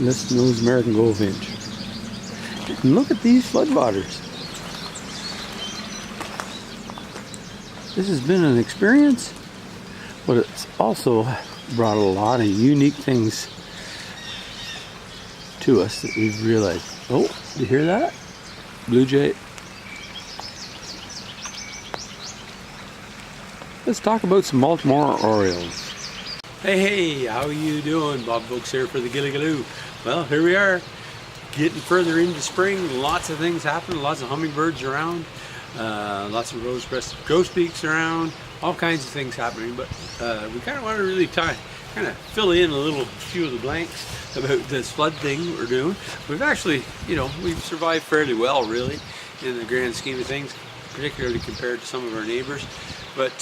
List-nosed American goldfinch. And look at these floodwaters. This has been an experience, but it's also brought a lot of unique things to us that we've realized. Oh, you hear that? Blue jay. Let's talk about some Baltimore Orioles. Hey, how you doing? Bob Vokes here for the Gilligaloo. Well, here we are, getting further into spring. Lots of things happen, lots of hummingbirds around, lots of rose-breasted grosbeaks around, all kinds of things happening. But we kind of want to really kind of fill in a few of the blanks about this flood thing we're doing. We've actually, we've survived fairly well, really, in the grand scheme of things, particularly compared to some of our neighbors. But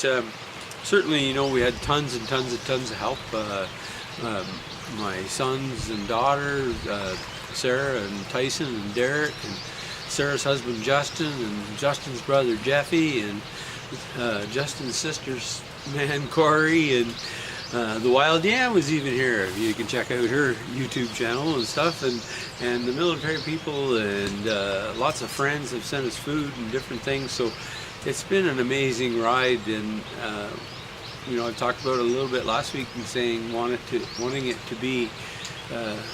certainly, we had tons and tons and tons of help. My sons and daughter, Sarah and Tyson and Derek, and Sarah's husband Justin, and Justin's brother Jeffy, and Justin's sister's man Corey, and the Wild Yam was even here. You can check out her YouTube channel and stuff, and the military people, and lots of friends have sent us food and different things. So it's been an amazing ride, and I talked about it a little bit last week and saying wanting it to be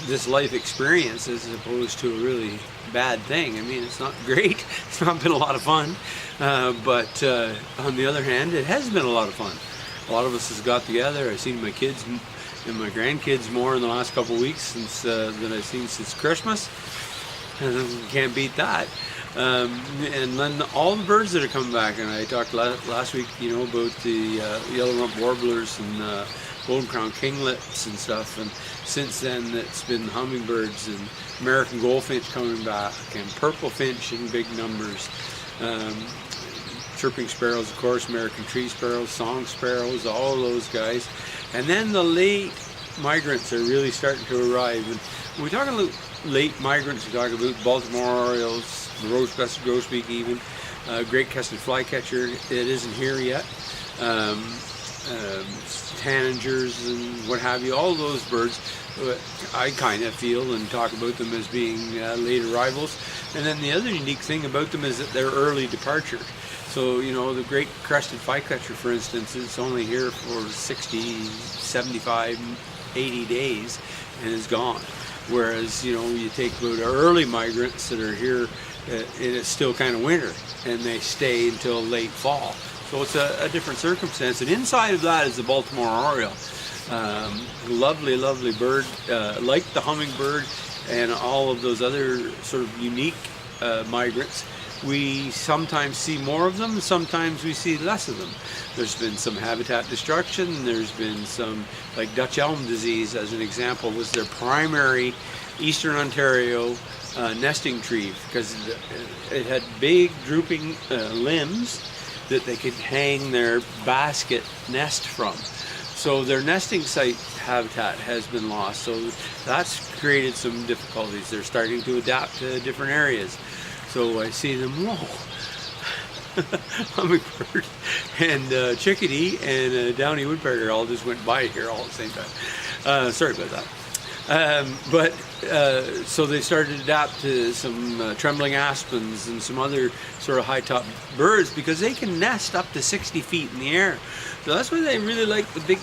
this life experience as opposed to a really bad thing. I mean, it's not great. It's not been a lot of fun, but on the other hand, it has been a lot of fun. A lot of us has got together. I've seen my kids and my grandkids more in the last couple of weeks since than I've seen since Christmas, and you can't beat that. And then all the birds that are coming back, and I talked last week, about the yellow rump warblers and golden crown kinglets and stuff, and since then it's been hummingbirds and American goldfinch coming back, and purple finch in big numbers, chirping sparrows, of course, American tree sparrows, song sparrows, all those guys. And then the late migrants are really starting to arrive. And when we talk about late migrants, we talk about Baltimore Orioles, the rose-breasted grosbeak even, great-crested flycatcher. It isn't here yet. Tanagers and what have you, all those birds, I kind of feel and talk about them as being late arrivals. And then the other unique thing about them is that they're early departure. So, the great crested flycatcher, for instance, is only here for 60, 75, 80 days and is gone. Whereas, you take about our early migrants that are here, and it's still kind of winter, and they stay until late fall. So it's a different circumstance. And inside of that is the Baltimore Oriole. Lovely, lovely bird, like the hummingbird and all of those other sort of unique migrants. We sometimes see more of them, sometimes we see less of them. There's been some habitat destruction, there's been some, like Dutch elm disease as an example, was their primary Eastern Ontario nesting tree, because it had big drooping limbs that they could hang their basket nest from. So their nesting site habitat has been lost, so that's created some difficulties. They're starting to adapt to different areas. So I see them, whoa, hummingbird and chickadee and downy woodpecker all just went by here all at the same time. Sorry about that. So they started to adapt to some trembling aspens and some other sort of high-top birds, because they can nest up to 60 feet in the air. So that's why they really like the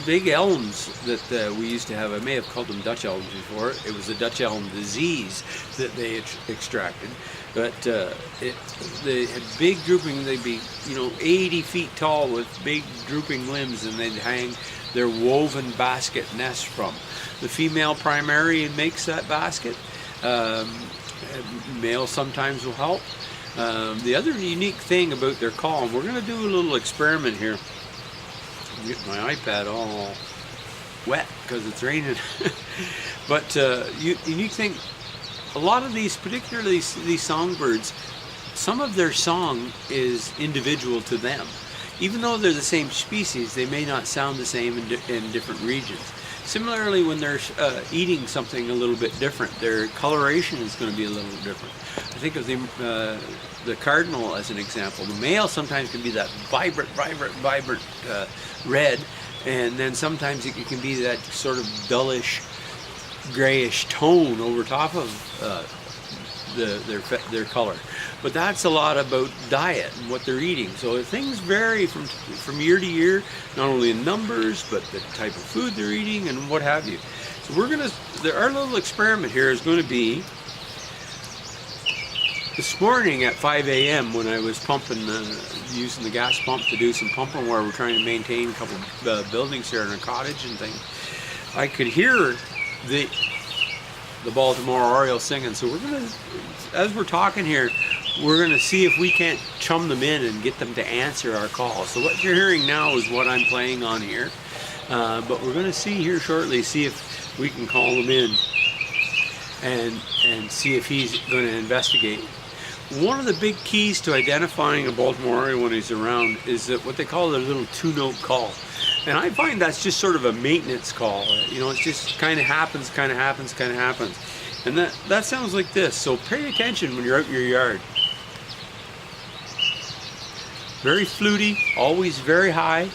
big elms that we used to have. I may have called them Dutch elms before. It was the Dutch elm disease that they extracted. But they had big drooping, they'd be 80 feet tall with big drooping limbs, and they'd hang their woven basket nest from. The female primary makes that basket. Male sometimes will help. The other unique thing about their call, and we're going to do a little experiment here. I'm getting my iPad all wet because it's raining. But unique thing, a lot of these, particularly these songbirds, some of their song is individual to them. Even though they're the same species, they may not sound the same in different regions. Similarly, when they're eating something a little bit different, their coloration is going to be a little different. I think of the cardinal as an example. The male sometimes can be that vibrant red, and then sometimes it can be that sort of dullish grayish tone over top of their color. But that's a lot about diet and what they're eating. So things vary from year to year, not only in numbers, but the type of food they're eating and what have you. So our little experiment here is going to be this morning at 5 a.m. when I was pumping, using the gas pump to do some pumping where we're trying to maintain a couple buildings here in a cottage and things. I could hear the Baltimore Orioles singing. So we're gonna, as we're talking here, we're gonna see if we can't chum them in and get them to answer our call. So what you're hearing now is what I'm playing on here, but we're gonna see here shortly, see if we can call him in and see if he's going to investigate. One of the big keys to identifying a Baltimore Oriole when he's around is that what they call their little two-note call. And I find that's just sort of a maintenance call. You know, it just kind of happens, kind of happens, kind of happens. And that sounds like this. So pay attention when you're out in your yard. Very fluty, always very high.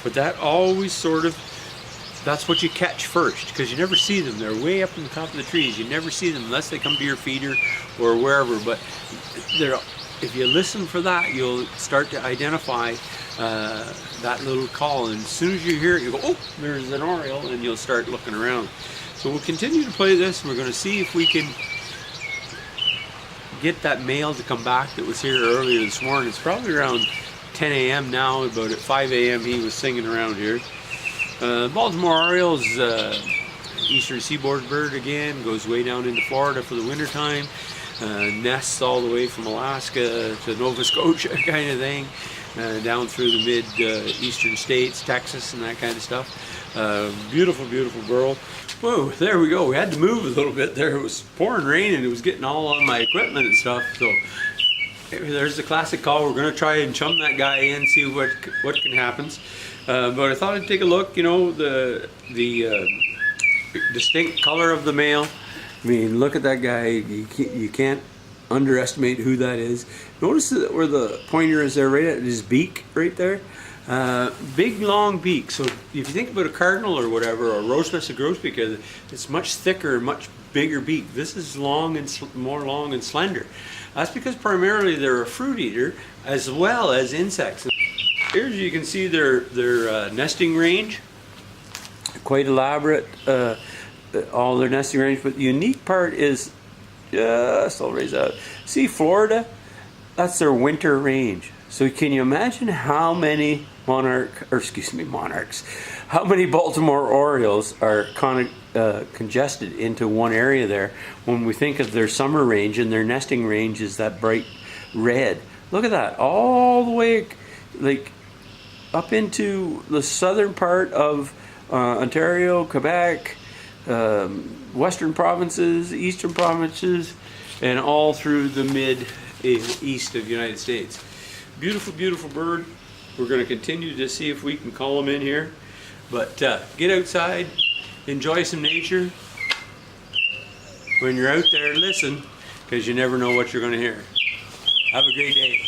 But that always sort of, that's what you catch first, because you never see them. They're way up in the top of the trees. You never see them unless they come to your feeder or wherever. But if you listen for that, you'll start to identify that little call. And as soon as you hear it, you go, oh, there's an Oriole, and you'll start looking around. So we'll continue to play this. We're going to see if we can get that male to come back that was here earlier this morning. It's probably around 10 a.m. now. About at 5 a.m. he was singing around here. Baltimore Orioles, eastern seaboard bird again, goes way down into Florida for the winter time, nests all the way from Alaska to Nova Scotia kind of thing, down through the mid-eastern states, Texas and that kind of stuff. Beautiful, beautiful girl. Whoa, there we go. We had to move a little bit there. It was pouring rain and it was getting all on my equipment and stuff. So there's the classic call. We're going to try and chum that guy in, see what can happen. But I thought I'd take a look, you know, the distinct color of the male. I mean, look at that guy. You can't underestimate who that is. Notice where the pointer is there, right at his beak, right there. Big, long beak. So if you think about a cardinal or whatever, or a rose-breasted grosbeak, it's much thicker, much bigger beak. This is long and more long and slender. That's because primarily they're a fruit eater as well as insects. Here you can see their nesting range, quite elaborate, all their nesting range, but the unique part is, I'll raise that. See Florida? That's their winter range. So can you imagine how many how many Baltimore Orioles are congested into one area there when we think of their summer range, and their nesting range is that bright red. Look at that, all the way like up into the southern part of Ontario, Quebec, western provinces, eastern provinces, and all through the mid-east of the United States. Beautiful, beautiful bird. We're going to continue to see if we can call him in here. But get outside, enjoy some nature. When you're out there, listen, because you never know what you're going to hear. Have a great day.